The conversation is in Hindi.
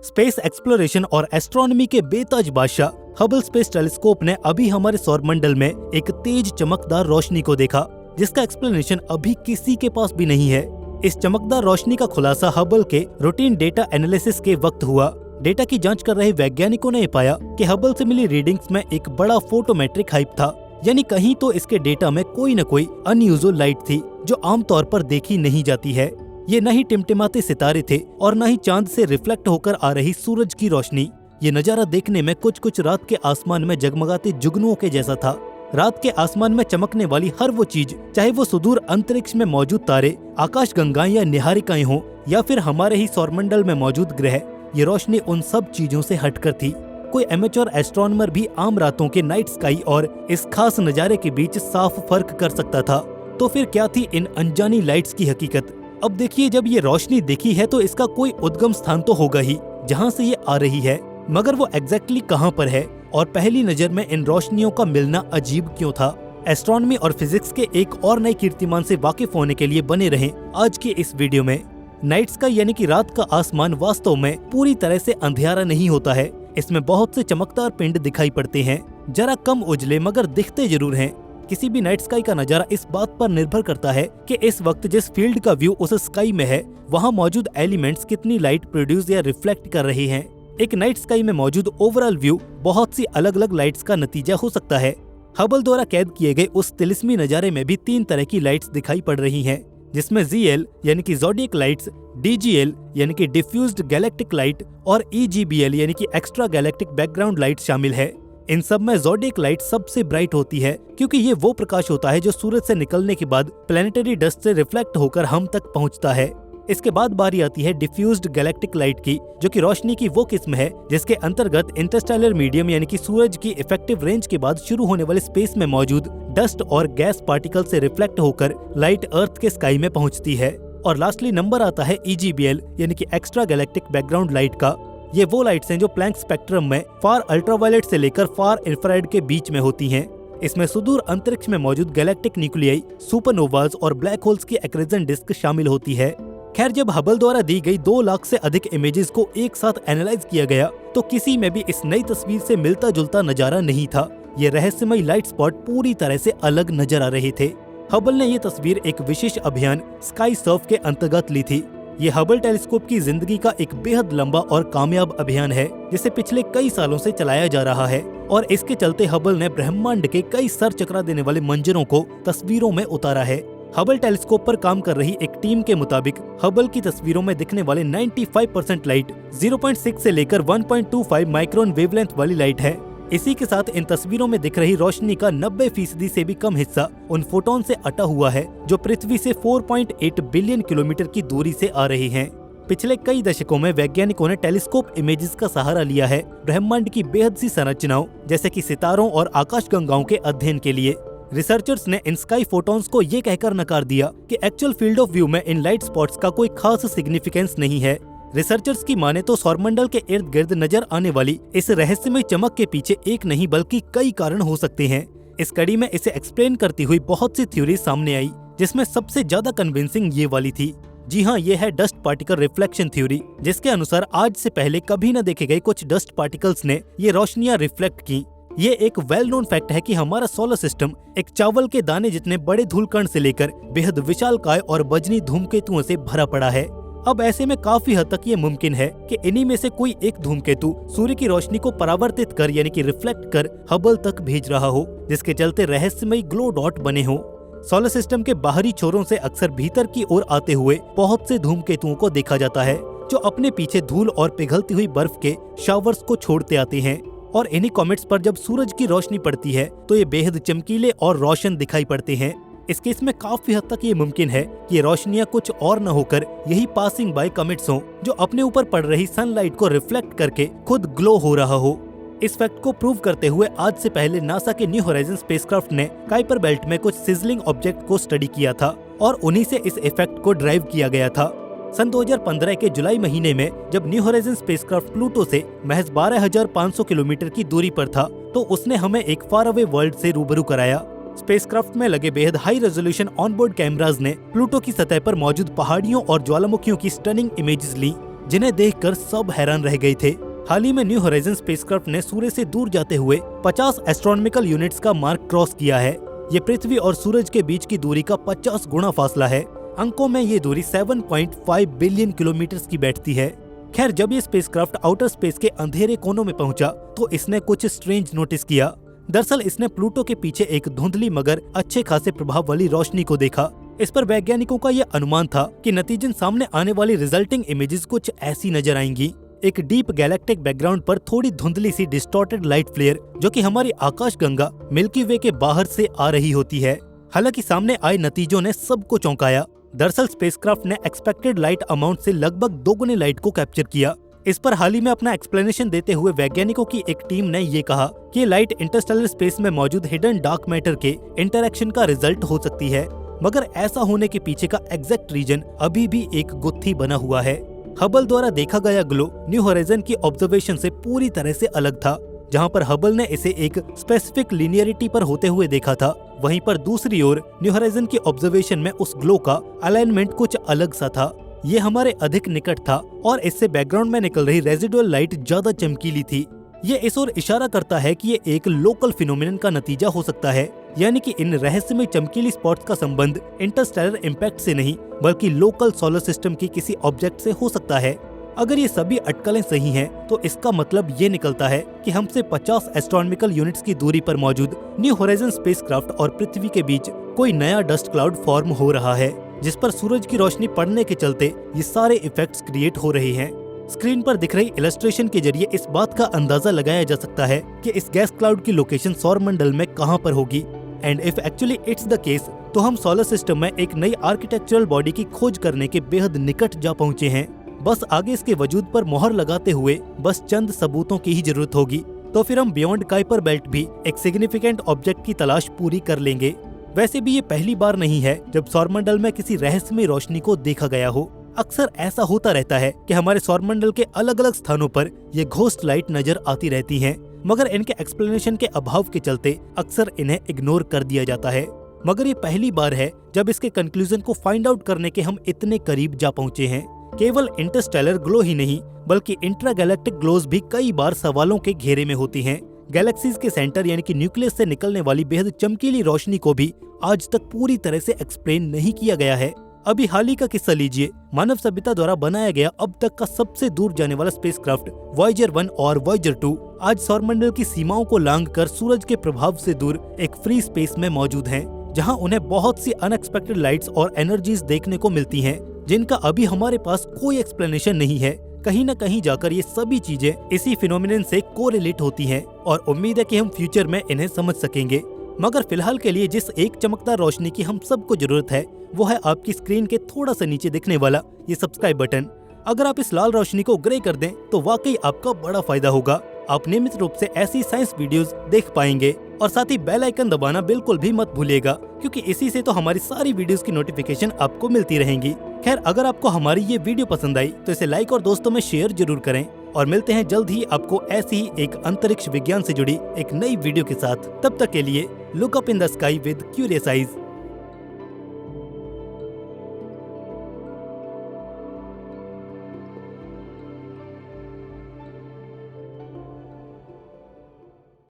स्पेस एक्सप्लोरेशन और एस्ट्रोनॉमी के बेताज बादशाह हबल स्पेस टेलीस्कोप ने अभी हमारे सौरमंडल में एक तेज चमकदार रोशनी को देखा, जिसका एक्सप्लेनेशन अभी किसी के पास भी नहीं है। इस चमकदार रोशनी का खुलासा हबल के रूटीन डेटा एनालिसिस के वक्त हुआ। डेटा की जांच कर रहे वैज्ञानिकों ने पाया कि हबल से मिली रीडिंग्स में एक बड़ा फोटोमेट्रिक हाइप था, यानी कहीं तो इसके डेटा में कोई न कोई अनयूजुअल लाइट थी जो आमतौर पर देखी नहीं जाती है। ये न ही टिमटिमाते सितारे थे और न ही चांद से रिफ्लेक्ट होकर आ रही सूरज की रोशनी। ये नजारा देखने में कुछ रात के आसमान में जगमगाते जुगनुओं के जैसा था। रात के आसमान में चमकने वाली हर वो चीज, चाहे वो सुदूर अंतरिक्ष में मौजूद तारे, आकाश गंगाएं या निहारिकाएं हों, या फिर हमारे ही सौरमंडल में मौजूद ग्रह, ये रोशनी उन सब चीजों से हटकर थी। कोई एमेच्योर एस्ट्रोनॉमर भी आम रातों के नाइट स्काई और इस खास नजारे के बीच साफ फर्क कर सकता था। तो फिर क्या थी इन अनजानी लाइट्स की हकीकत? अब देखिए, जब ये रोशनी दिखी है तो इसका कोई उद्गम स्थान तो होगा ही जहाँ से ये आ रही है, मगर वो एग्जैक्टली कहाँ पर है और पहली नजर में इन रोशनियों का मिलना अजीब क्यों था? एस्ट्रोनॉमी और फिजिक्स के एक और नए कीर्तिमान से वाकिफ होने के लिए बने रहें आज की इस वीडियो में। नाइट स्काई यानी कि रात का आसमान वास्तव में पूरी तरह से अंधियारा नहीं होता है। इसमें बहुत से चमकदार पिंड दिखाई पड़ते हैं, जरा कम उजले मगर दिखते जरूर हैं। किसी भी नाइट स्काई का नजारा इस बात पर निर्भर करता है कि इस वक्त जिस फील्ड का व्यू उस स्काई में है, वहाँ मौजूद एलिमेंट्स कितनी लाइट प्रोड्यूस या रिफ्लेक्ट कर रहे हैं। एक नाइट स्काई में मौजूद ओवरऑल व्यू बहुत सी अलग अलग लाइट्स का नतीजा हो सकता है। हबल द्वारा कैद किए गए उस तिलिस्मी नजारे में भी 3 तरह की लाइट्स दिखाई पड़ रही हैं, जिसमें ZL यानी कि ज़ोडिएक लाइट्स, DGL यानी कि डिफ्यूज्ड गैलेक्टिक लाइट और EGBL यानी कि एक्स्ट्रा गैलेक्टिक बैकग्राउंड लाइट शामिल है। इन सब में ज़ोडिएक लाइट सबसे ब्राइट होती है, क्योंकि ये वो प्रकाश होता है जो सूरज से निकलने के बाद प्लैनेटरी डस्ट से रिफ्लेक्ट होकर हम तक पहुंचता है। इसके बाद बारी आती है डिफ्यूज्ड गैलेक्टिक लाइट की, जो कि रोशनी की वो किस्म है जिसके अंतर्गत इंटरस्टेलर मीडियम यानी कि सूरज की इफेक्टिव रेंज के बाद शुरू होने वाले स्पेस में मौजूद डस्ट और गैस पार्टिकल से रिफ्लेक्ट होकर लाइट अर्थ के स्काई में पहुंचती है। और लास्टली नंबर आता है EGBL यानी कि एक्स्ट्रा गैलेक्टिक बैकग्राउंड लाइट का। ये वो लाइट्स हैं जो प्लैंक स्पेक्ट्रम में फार अल्ट्रावायलेट से लेकर फार इंफ्रारेड के बीच में होती हैं। इसमें सुदूर अंतरिक्ष में मौजूद गैलेक्टिक न्यूक्लियाई, सुपरनोवाज और ब्लैक होल्स की एक्रेजन डिस्क शामिल होती है। खैर, जब हबल द्वारा दी गई 2 लाख से अधिक इमेजेस को एक साथ एनालाइज किया गया तो किसी में भी इस नई तस्वीर से मिलता जुलता नजारा नहीं था। ये रहस्यमय लाइट स्पॉट पूरी तरह से अलग नजर आ रहे थे। हबल ने ये तस्वीर एक विशेष अभियान स्काई सर्फ के अंतर्गत ली थी। ये हबल टेलीस्कोप की जिंदगी का एक बेहद लंबा और कामयाब अभियान है, जिसे पिछले कई सालों से चलाया जा रहा है, और इसके चलते हबल ने ब्रह्मांड के कई सर चकरा देने वाले मंजरों को तस्वीरों में उतारा है। हबल टेलीस्कोप पर काम कर रही एक टीम के मुताबिक हबल की तस्वीरों में दिखने वाले 95% लाइट 0.6 से लेकर 1.25 माइक्रोन वेवलेंथ वाली लाइट है। इसी के साथ इन तस्वीरों में दिख रही रोशनी का 90% से भी कम हिस्सा उन फोटोन से अटा हुआ है, जो पृथ्वी से 4.8 बिलियन किलोमीटर की दूरी से आ रहे हैं। पिछले कई दशकों में वैज्ञानिकों ने टेलीस्कोप इमेजेस का सहारा लिया है ब्रह्मांड की बेहद सी संरचनाओं जैसे कि सितारों और आकाशगंगाओं के अध्ययन के लिए। रिसर्चर्स ने इन स्काई फोटोन्स को ये कहकर नकार दिया कि एक्चुअल फील्ड ऑफ व्यू में इन लाइट स्पॉट्स का कोई खास सिग्निफिकेंस नहीं है। रिसर्चर्स की माने तो सौरमंडल के इर्द गिर्द नजर आने वाली इस रहस्यमय चमक के पीछे एक नहीं बल्कि कई कारण हो सकते हैं। इस कड़ी में इसे एक्सप्लेन करती हुई बहुत सी थ्योरी सामने आई, जिसमें सबसे ज्यादा कन्विंसिंग ये वाली थी। जी हाँ, ये है डस्ट पार्टिकल रिफ्लेक्शन थ्योरी, जिसके अनुसार आज से पहले कभी न देखे गए कुछ डस्ट पार्टिकल्स ने ये रोशनियां रिफ्लेक्ट की। ये एक वेल नोन फैक्ट है कि हमारा सोलर सिस्टम एक चावल के दाने जितने बड़े धूलकण से लेकर बेहद विशालकाय और बजनी धूमकेतुओं से भरा पड़ा है। अब ऐसे में काफी हद तक ये मुमकिन है कि इन्हीं में से कोई एक धूमकेतु सूर्य की रोशनी को परावर्तित कर यानी कि रिफ्लेक्ट कर हबल तक भेज रहा हो, जिसके चलते रहस्यमय ग्लो डॉट बने हो। सोलर सिस्टम के बाहरी छोरों से अक्सर भीतर की ओर आते हुए बहुत से धूमकेतुओं को देखा जाता है, जो अपने पीछे धूल और पिघलती हुई बर्फ के शावर्स को छोड़ते आते हैं। और इन्हीं कॉमेट्स पर जब सूरज की रोशनी पड़ती है तो ये बेहद चमकीले और रोशन दिखाई पड़ते हैं। इस केस में काफी हद तक ये मुमकिन है कि ये रोशनियां कुछ और न होकर यही पासिंग बाय कॉमेट्स हों, जो अपने ऊपर पड़ रही सनलाइट को रिफ्लेक्ट करके खुद ग्लो हो रहा हो। इस फैक्ट को प्रूव करते हुए आज से पहले नासा के न्यू होराइजन स्पेसक्राफ्ट ने काइपर बेल्ट में कुछ सिजलिंग ऑब्जेक्ट को स्टडी किया था और उन्हीं से इस इफेक्ट को ड्राइव किया गया था। सन 2015 के जुलाई महीने में जब न्यू होराइजन स्पेसक्राफ्ट प्लूटो से महज 12,500 किलोमीटर की दूरी पर था, तो उसने हमें एक फार अवे वर्ल्ड से रूबरू कराया। स्पेसक्राफ्ट में लगे बेहद हाई रेजोल्यूशन ऑनबोर्ड कैमराज ने प्लूटो की सतह पर मौजूद पहाड़ियों और ज्वालामुखियों की स्टनिंग इमेजेस ली। जिन्हें देखकर सब हैरान रह गए थे। हाल ही में न्यू होराइजन स्पेसक्राफ्ट ने सूर्य से दूर जाते हुए 50 एस्ट्रोनॉमिकल यूनिट्स का मार्क क्रॉस किया है। ये पृथ्वी और सूरज के बीच की दूरी का 50 गुना फासला है। अंकों में ये दूरी 7.5 बिलियन किलोमीटर की बैठती है। खैर, जब ये स्पेसक्राफ्ट आउटर स्पेस के अंधेरे कोनों में पहुंचा तो इसने कुछ स्ट्रेंज नोटिस किया। दरअसल इसने प्लूटो के पीछे एक धुंधली मगर अच्छे खासे प्रभाव वाली रोशनी को देखा। इस पर वैज्ञानिकों का यह अनुमान था कि नतीजन सामने आने वाली रिजल्टिंग इमेजेस कुछ ऐसी नजर आएंगी। एक डीप गैलेक्टिक बैकग्राउंड पर थोड़ी धुंधली सी डिस्टॉर्टेड लाइट फ्लेयर जो कि हमारी आकाशगंगा मिल्की वे के बाहर से आ रही होती है। हालांकि सामने आए नतीजों ने सबको चौंकाया। दरअसल स्पेसक्राफ्ट ने एक्सपेक्टेड लाइट अमाउंट से लगभग दोगुने लाइट को कैप्चर किया। इस पर हाल ही में अपना एक्सप्लेनेशन देते हुए वैज्ञानिकों की एक टीम ने ये कहा कि लाइट इंटरस्टेलर स्पेस में मौजूद हिडन डार्क मैटर के इंटरैक्शन का रिजल्ट हो सकती है, मगर ऐसा होने के पीछे का एग्जैक्ट रीजन अभी भी एक गुत्थी बना हुआ है। हबल द्वारा देखा गया ग्लो न्यू होराइजन की ऑब्जर्वेशन से पूरी तरह से अलग था। जहां पर हबल ने इसे एक स्पेसिफिक लिनियरिटी पर होते हुए देखा था, वहीं पर दूसरी ओर न्यू होराइजन की ऑब्जर्वेशन में उस ग्लो का अलाइनमेंट कुछ अलग सा था। ये हमारे अधिक निकट था और इससे बैकग्राउंड में निकल रही रेजिडुअल लाइट ज्यादा चमकीली थी। ये इस ओर इशारा करता है कि ये एक लोकल फिनोमिनन का नतीजा हो सकता है, यानी कि इन रहस्यमय चमकीली स्पॉट्स का संबंध इंटरस्टेलर इम्पैक्ट से नहीं बल्कि लोकल सोलर सिस्टम की किसी ऑब्जेक्ट से हो सकता है। अगर ये सभी अटकलें सही हैं, तो इसका मतलब ये निकलता है कि हमसे 50 एस्ट्रोनॉमिकल यूनिट्स की दूरी पर मौजूद न्यू होराइजन स्पेसक्राफ्ट और पृथ्वी के बीच कोई नया डस्ट क्लाउड फॉर्म हो रहा है, जिस पर सूरज की रोशनी पड़ने के चलते ये सारे इफेक्ट्स क्रिएट हो रहे हैं। स्क्रीन पर दिख रही इलस्ट्रेशन के जरिए इस बात का अंदाजा लगाया जा सकता है कि इस गैस क्लाउड की लोकेशन सौरमंडल में कहां पर होगी। And if actually it's the case, तो हम सोलर सिस्टम में एक नई आर्किटेक्चरल बॉडी की खोज करने के बेहद निकट जा पहुंचे हैं। बस आगे इसके वजूद पर मोहर लगाते हुए बस चंद सबूतों की ही जरूरत होगी, तो फिर हम बियॉन्ड काइपर बेल्ट भी एक सिग्निफिकेंट ऑब्जेक्ट की तलाश पूरी कर लेंगे। वैसे भी ये पहली बार नहीं है जब सौरमंडल में किसी रहस्यमय रोशनी को देखा गया हो। अक्सर ऐसा होता रहता है कि हमारे सौरमंडल के अलग अलग स्थानों पर ये घोस्ट लाइट नजर आती रहती हैं, मगर इनके एक्सप्लेनेशन के अभाव के चलते अक्सर इन्हें इग्नोर कर दिया जाता है। मगर ये पहली बार है जब इसके कंक्लूजन को फाइंड आउट करने के हम इतने करीब जा पहुंचे हैं। केवल इंटरस्टेलर ग्लो ही नहीं बल्कि इंट्रागैलेक्टिक ग्लोज भी कई बार सवालों के घेरे में होती हैं। गैलेक्सीज के सेंटर यानी कि न्यूक्लियस से निकलने वाली बेहद चमकीली रोशनी को भी आज तक पूरी तरह से एक्सप्लेन नहीं किया गया है। अभी हाल ही का किस्सा लीजिए। मानव सभ्यता द्वारा बनाया गया अब तक का सबसे दूर जाने वाला स्पेसक्राफ्ट वॉयेजर 1 और वॉयेजर 2 आज सौरमंडल की सीमाओं को लांघकर सूरज के प्रभाव से दूर एक फ्री स्पेस में मौजूद हैं, जहां उन्हें बहुत सी अनएक्सपेक्टेड लाइट्स और एनर्जीज देखने को मिलती हैं, जिनका अभी हमारे पास कोई एक्सप्लेनेशन नहीं है। कहीं न कहीं जाकर ये सभी चीजें इसी फिनोमिनन से कोरिलेट होती हैं और उम्मीद है कि हम फ्यूचर में इन्हें समझ सकेंगे। मगर फिलहाल के लिए जिस एक चमकदार रोशनी की हम सबको जरूरत है, वो है आपकी स्क्रीन के थोड़ा सा नीचे दिखने वाला ये सब्सक्राइब बटन। अगर आप इस लाल रोशनी को ग्रे कर दें तो वाकई आपका बड़ा फायदा होगा। आप नियमित रूप से ऐसी साइंस वीडियोस देख पाएंगे और साथ ही बेल आइकन दबाना बिल्कुल भी मत भूलिएगा, क्योंकि इसी से तो हमारी सारी वीडियोस की नोटिफिकेशन आपको मिलती रहेंगी। खैर, अगर आपको हमारी ये वीडियो पसंद आई तो इसे लाइक और दोस्तों में शेयर जरूर करें और मिलते हैं जल्द ही आपको ऐसी ही एक अंतरिक्ष विज्ञान से जुड़ी एक नई वीडियो के साथ। तब तक के लिए look up in the sky with curious eyes.